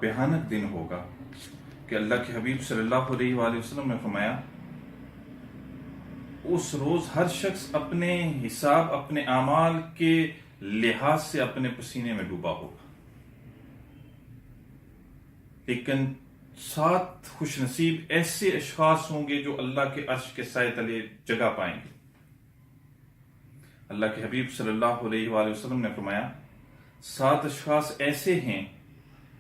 भयानक दिन होगा कि अल्लाह के हबीब सल्लल्लाहु अलैहि वसल्लम ने फरमाया, उस रोज हर शख्स अपने हिसाब, अपने आमाल के लिहाज से अपने पसीने में डूबा होगा, लेकिन 7 खुशनसीब ऐसे अशखास होंगे जो अल्लाह के अर्श के साए तले जगह पाएंगे। अल्लाह के हबीब सल्लल्लाहु अलैहि वसल्लम ने फरमाया, 7 अशखास ऐसे हैं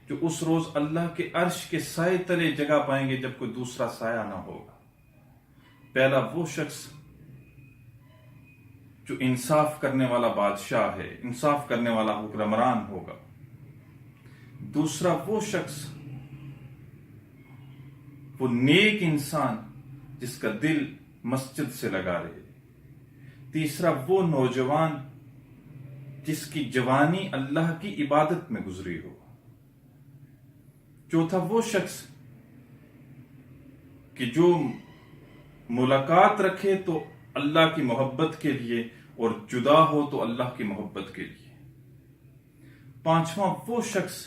जो उस रोज अल्लाह के अर्श के साए तले जगह पाएंगे जब कोई दूसरा साया ना होगा। पहला वो शख्स जो इंसाफ करने वाला बादशाह है, इंसाफ करने वाला हुक्मरान होगा। दूसरा वो शख्स, वो नेक इंसान जिसका दिल मस्जिद से लगा रहे। तीसरा वो नौजवान जिसकी जवानी अल्लाह की इबादत में गुजरी हो। चौथा वो शख्स कि जो मुलाकात रखे तो अल्लाह की मोहब्बत के लिए और जुदा हो तो अल्लाह की मोहब्बत के लिए। पांचवा वो शख्स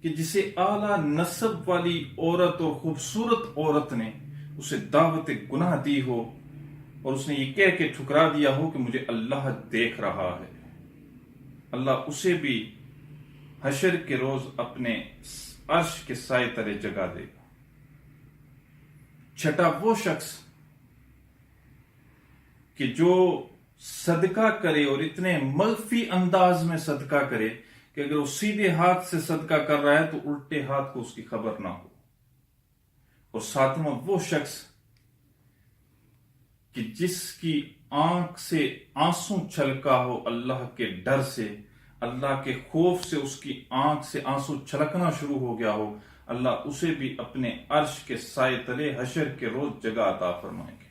कि जिसे आला नस्ब वाली औरत और खूबसूरत औरत ने उसे दावत गुनाह दी हो और उसने ये कह के ठुकरा दिया हो कि मुझे अल्लाह देख रहा है, अल्लाह उसे भी हशर के रोज अपने अर्श के साए तले जगह देगा। छठा वो शख्स कि जो सदका करे और इतने मख्फी अंदाज में सदका करे कि अगर वो सीधे हाथ से सदका कर रहा है तो उल्टे हाथ को उसकी खबर ना हो। और सातवां वो शख्स कि जिसकी आंख से आंसू छलका हो अल्लाह के डर से, अल्लाह के खौफ से उसकी आंख से आंसू छलकना शुरू हो गया हो, अल्लाह उसे भी अपने अर्श के साए तले हशर के रोज जगह अता फरमाएंगे।